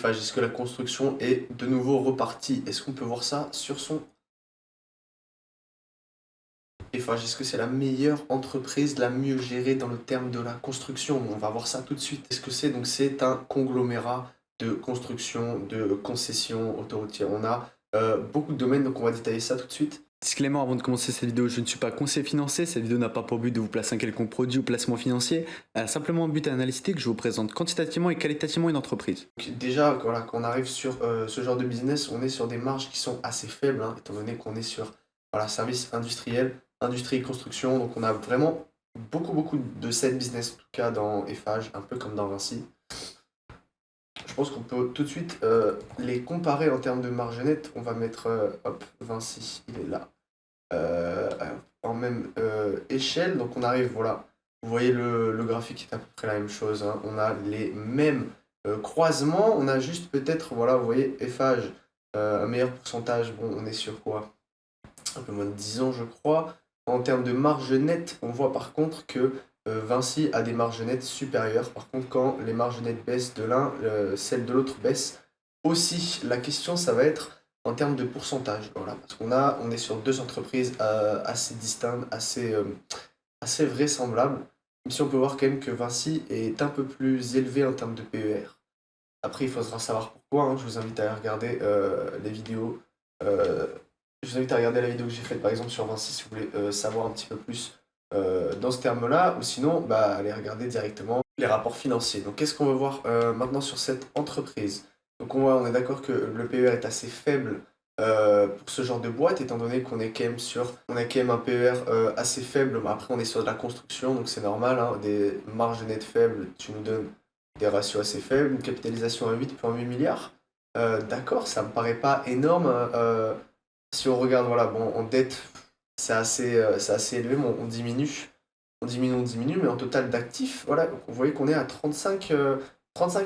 Eiffage, est-ce que la construction est de nouveau repartie? Est-ce qu'on peut voir ça sur son Eiffage? Est-ce que c'est la meilleure entreprise, la mieux gérée dans le terme de la construction? On va voir ça tout de suite. Est-ce que c'est donc c'est un conglomérat de construction, de concessions autoroutières. On a beaucoup de domaines, donc on va détailler ça tout de suite. Disclaimer avant de commencer cette vidéo, je ne suis pas conseiller financier, cette vidéo n'a pas pour but de vous placer un quelconque produit ou placement financier, elle a simplement un but analytique, je vous présente quantitativement et qualitativement une entreprise. Donc déjà, voilà, quand on arrive sur ce genre de business, on est sur des marges qui sont assez faibles, hein, étant donné qu'on est sur voilà, service industriel, industrie et construction. Donc on a vraiment beaucoup de cette business, en tout cas dans Eiffage, un peu comme dans Vinci. Je pense qu'on peut tout de suite les comparer en termes de marge nette. On va mettre, hop, Vinci, il est là. Euh, en même échelle, donc on arrive, voilà. Vous voyez le graphique est à peu près la même chose, hein. On a les mêmes croisements, on a juste peut-être, voilà, vous voyez, Eiffage, un meilleur pourcentage. Bon, on est sur quoi? Un peu moins de 10 ans, je crois. En termes de marge nette, on voit par contre que Vinci a des marges nettes supérieures. Par contre, quand les marges nettes baissent de l'un, celles de l'autre baissent aussi. La question, ça va être en termes de pourcentage. Voilà, parce on est sur deux entreprises assez distinctes, assez vraisemblables. Même si on peut voir quand même que Vinci est un peu plus élevé en termes de PER. Après, il faudra savoir pourquoi, hein. Je vous invite à regarder les vidéos. euh, je vous invite à regarder la vidéo que j'ai faite par exemple sur Vinci si vous voulez savoir un petit peu plus dans ce terme-là, ou sinon, bah, allez regarder directement les rapports financiers. Donc, qu'est-ce qu'on va voir maintenant sur cette entreprise? Donc, on est d'accord que le PER est assez faible pour ce genre de boîte, étant donné qu'on est quand même on a quand même un PER assez faible. Mais après, on est sur de la construction, donc c'est normal, hein, des marges nettes faibles, tu nous donnes des ratios assez faibles, une capitalisation à 8,8 milliards. D'accord, ça me paraît pas énorme. Si on regarde, voilà, bon, en dette, c'est assez élevé, mais on diminue. On diminue, mais en total d'actifs, voilà, donc vous voyez qu'on est à 35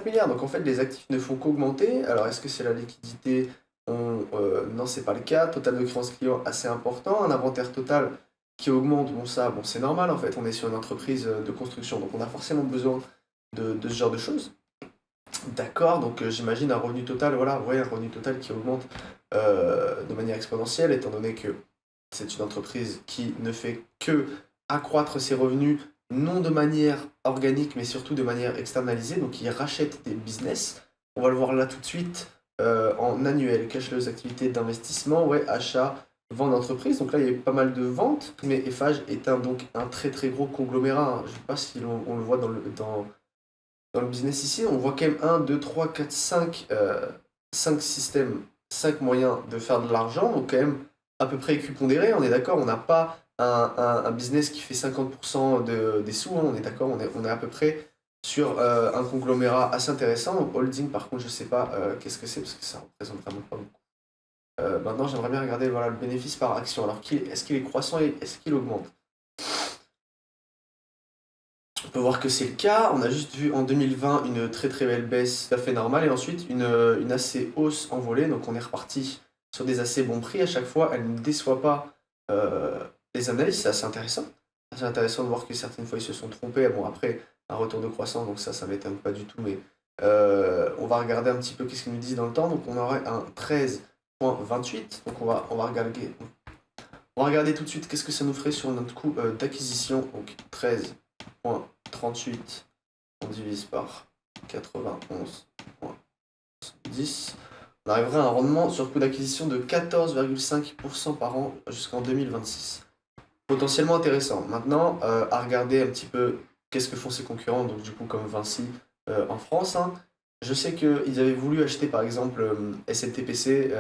milliards. Donc en fait, les actifs ne font qu'augmenter. Alors est-ce que c'est la liquidité? Non, c'est pas le cas. Total de créances clients assez important. Un inventaire total qui augmente. Bon, ça, bon, c'est normal en fait. On est sur une entreprise de construction, donc on a forcément besoin de ce genre de choses. D'accord, donc j'imagine un revenu total, voilà, vous voyez, un revenu total qui augmente de manière exponentielle, étant donné que c'est une entreprise qui ne fait que accroître ses revenus, non de manière organique, mais surtout de manière externalisée, donc ils rachètent des business. On va le voir là tout de suite en annuel, cash flows, activités d'investissement, ouais, achat, vente d'entreprise. Donc là, il y a eu pas mal de ventes, mais Eiffage est donc un très gros conglomérat, hein. Je ne sais pas si on le voit dans le business ici, on voit quand même 1, 2, 3, 4, 5 systèmes, 5 moyens de faire de l'argent, donc quand même à peu près équipondéré, on est d'accord, on n'a pas un business qui fait 50% des sous, hein, on est d'accord, on est à peu près sur un conglomérat assez intéressant. Donc holding, par contre, je ne sais pas qu'est-ce que c'est, parce que ça représente vraiment pas beaucoup. Maintenant, j'aimerais bien regarder voilà, le bénéfice par action. Alors, est-ce qu'il est croissant et est-ce qu'il augmente? On peut voir que c'est le cas. On a juste vu en 2020 une très belle baisse tout à fait normale et ensuite une assez hausse envolée. Donc on est reparti sur des assez bons prix. À chaque fois, elle ne déçoit pas les analyses. C'est assez intéressant. C'est intéressant de voir que certaines fois ils se sont trompés. Bon, après, un retour de croissance, donc ça m'étonne pas du tout. Mais on va regarder un petit peu qu'est-ce qu'ils nous disent dans le temps. Donc on aurait un 13,28. Donc on va regarder tout de suite qu'est-ce que ça nous ferait sur notre coût d'acquisition. Donc 13,38, on divise par 91,10. On arriverait à un rendement sur coût d'acquisition de 14,5% par an jusqu'en 2026. Potentiellement intéressant. Maintenant, à regarder un petit peu qu'est-ce que font ses concurrents, donc du coup comme Vinci en France, hein. Je sais qu'ils avaient voulu acheter par exemple SLTPC,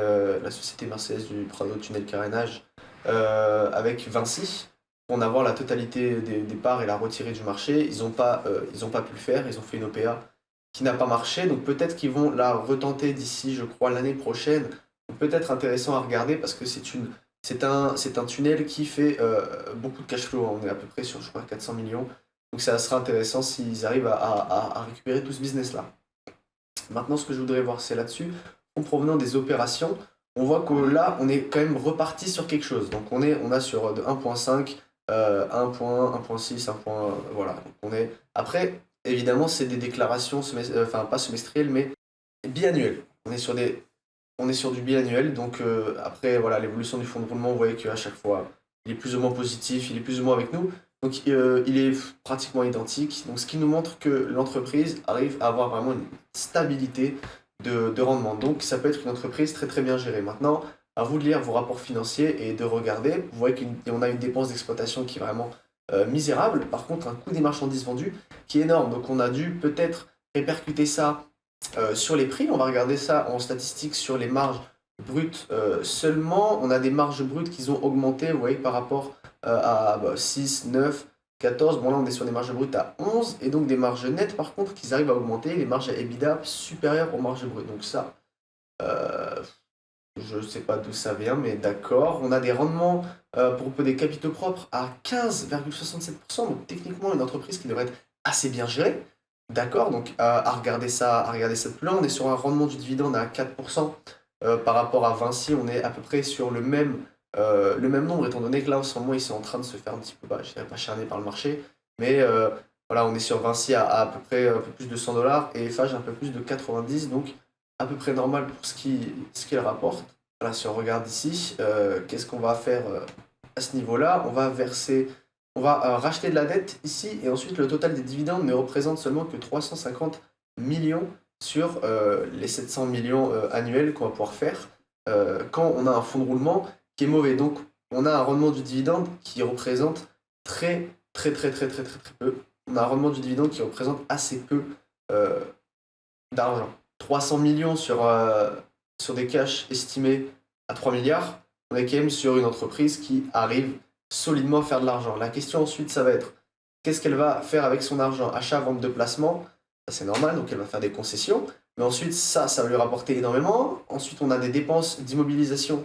la société marseillaise du Prado Tunnel Carénage, avec Vinci, pour en avoir la totalité des parts et la retirer du marché. Ils ont pas pu le faire, ils ont fait une OPA qui n'a pas marché, donc peut-être qu'ils vont la retenter d'ici, je crois, l'année prochaine. Donc peut-être intéressant à regarder parce que c'est un tunnel qui fait beaucoup de cash flow, hein. On est à peu près sur, je crois, 400 millions. Donc ça sera intéressant s'ils arrivent à récupérer tout ce business-là. Maintenant, ce que je voudrais voir, c'est là-dessus, en provenant des opérations, on voit que là, on est quand même reparti sur quelque chose. Donc on a sur de 1.5, 1 point, 1.6, 1 point, voilà. Donc on est... Après, évidemment, c'est des déclarations, enfin pas semestrielles, mais biannuel. On est sur du biannuel, donc après, voilà, l'évolution du fonds de roulement, vous voyez qu'à chaque fois, il est plus ou moins positif, il est plus ou moins avec nous. Donc il est pratiquement identique. Donc ce qui nous montre que l'entreprise arrive à avoir vraiment une stabilité de rendement. Donc ça peut être une entreprise très très bien gérée. Maintenant, à vous de lire vos rapports financiers et de regarder. Vous voyez qu'on a une dépense d'exploitation qui est vraiment misérable. Par contre, un coût des marchandises vendues qui est énorme. Donc on a dû peut-être répercuter ça sur les prix. On va regarder ça en statistique sur les marges brutes seulement. On a des marges brutes qui ont augmenté, vous voyez, par rapport à 6, 9, 14. Bon, là, on est sur des marges brutes à 11. Et donc des marges nettes, par contre, qui arrivent à augmenter. Les marges à EBITDA supérieures aux marges brutes. Donc ça, euh, je ne sais pas d'où ça vient, mais d'accord. On a des rendements pour des capitaux propres à 15,67%. Donc techniquement, une entreprise qui devrait être assez bien gérée. D'accord, donc à regarder ça de plus loin, on est sur un rendement du dividende à 4%. Par rapport à Vinci, on est à peu près sur le même nombre, étant donné que là, en ce moment, ils sont en train de se faire un petit peu, je dirais pas charner par le marché, mais voilà, on est sur Vinci à peu près un peu plus de 100 dollars et Eiffage un peu plus de 90, donc à peu près normal pour ce qu'il rapporte. Voilà, si on regarde ici, qu'est-ce qu'on va faire à ce niveau-là? On va racheter de la dette ici et ensuite le total des dividendes ne représente seulement que 350 millions sur les 700 millions annuels qu'on va pouvoir faire quand on a un fonds de roulement qui est mauvais. Donc on a un rendement du dividende qui représente très très très très très très très peu. On a un rendement du dividende qui représente assez peu euh, d'argent. 300 millions sur des cash estimés à 3 milliards, on est quand même sur une entreprise qui arrive solidement à faire de l'argent. La question ensuite, ça va être qu'est-ce qu'elle va faire avec son argent? Achat, vente de placement, ça c'est normal, donc elle va faire des concessions. Mais ensuite, ça va lui rapporter énormément. Ensuite, on a des dépenses d'immobilisation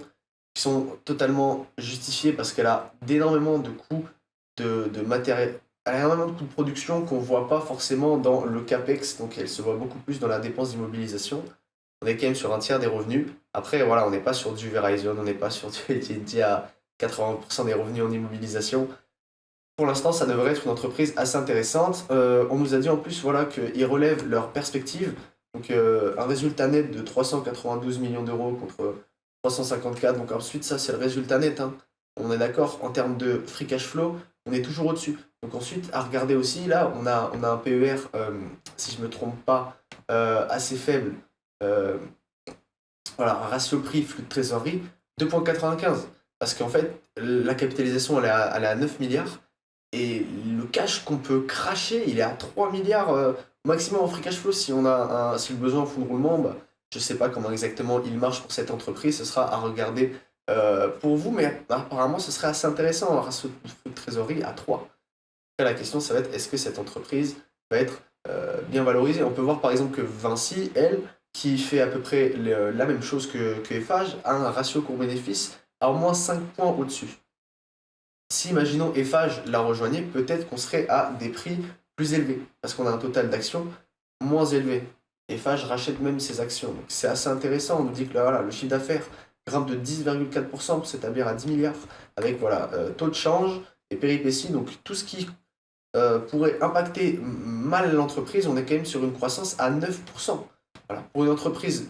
qui sont totalement justifiées parce qu'elle a d'énormément de coûts de matériel. Elle a énormément de coûts de production qu'on ne voit pas forcément dans le CAPEX, donc elle se voit beaucoup plus dans la dépense d'immobilisation. On est quand même sur un tiers des revenus. Après, voilà, on n'est pas sur du Verizon, on n'est pas sur du AT&T à 80% des revenus en immobilisation. Pour l'instant, ça devrait être une entreprise assez intéressante. On nous a dit en plus voilà, qu'ils relèvent leurs perspectives. Donc un résultat net de 392 millions d'euros contre 354. Donc ensuite, ça c'est le résultat net, hein. On est d'accord, en termes de free cash flow, on est toujours au-dessus. Donc ensuite, à regarder aussi, là, on a un PER, si je ne me trompe pas, assez faible. Euh, voilà, un ratio prix, flux de trésorerie, 2,95. Parce qu'en fait, la capitalisation, elle est à 9 milliards. Et le cash qu'on peut cracher, il est à 3 milliards maximum en free cash flow. Si le besoin en fonds de roulement, bah, je ne sais pas comment exactement il marche pour cette entreprise. Ce sera à regarder pour vous. Mais apparemment, ce serait assez intéressant, un ratio de flux de trésorerie à 3. Après, la question, ça va être est-ce que cette entreprise va être bien valorisée? On peut voir par exemple que Vinci, elle, qui fait à peu près la même chose que Eiffage, a un ratio court-bénéfice à au moins 5 points au-dessus. Si, imaginons, Eiffage la rejoignait, peut-être qu'on serait à des prix plus élevés, parce qu'on a un total d'actions moins élevé. Eiffage rachète même ses actions. Donc c'est assez intéressant. On nous dit que là, voilà, le chiffre d'affaires grimpe de 10,4% pour s'établir à 10 milliards, avec voilà, taux de change et péripéties. Donc tout ce qui pourrait impacter mal l'entreprise, on est quand même sur une croissance à 9%. Voilà. Pour une entreprise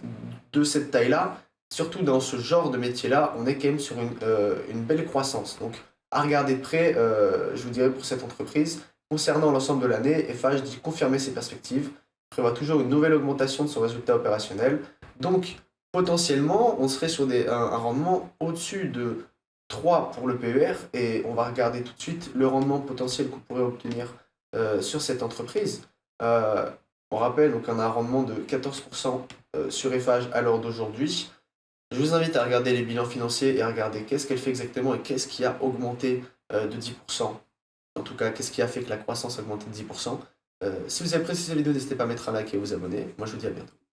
de cette taille-là, surtout dans ce genre de métier-là, on est quand même sur une belle croissance. Donc, à regarder de près, je vous dirais pour cette entreprise, concernant l'ensemble de l'année, Eiffage dit confirmer ses perspectives, prévoit toujours une nouvelle augmentation de son résultat opérationnel. Donc, potentiellement, on serait sur un rendement au-dessus de 3 pour le PER et on va regarder tout de suite le rendement potentiel qu'on pourrait obtenir sur cette entreprise. On rappelle donc on a un rendement de 14% sur Eiffage à l'heure d'aujourd'hui. Je vous invite à regarder les bilans financiers et à regarder qu'est-ce qu'elle fait exactement et qu'est-ce qui a augmenté de 10%. En tout cas, qu'est-ce qui a fait que la croissance a augmenté de 10%. Si vous avez apprécié cette vidéo, n'hésitez pas à mettre un like et à vous abonner. Moi, je vous dis à bientôt.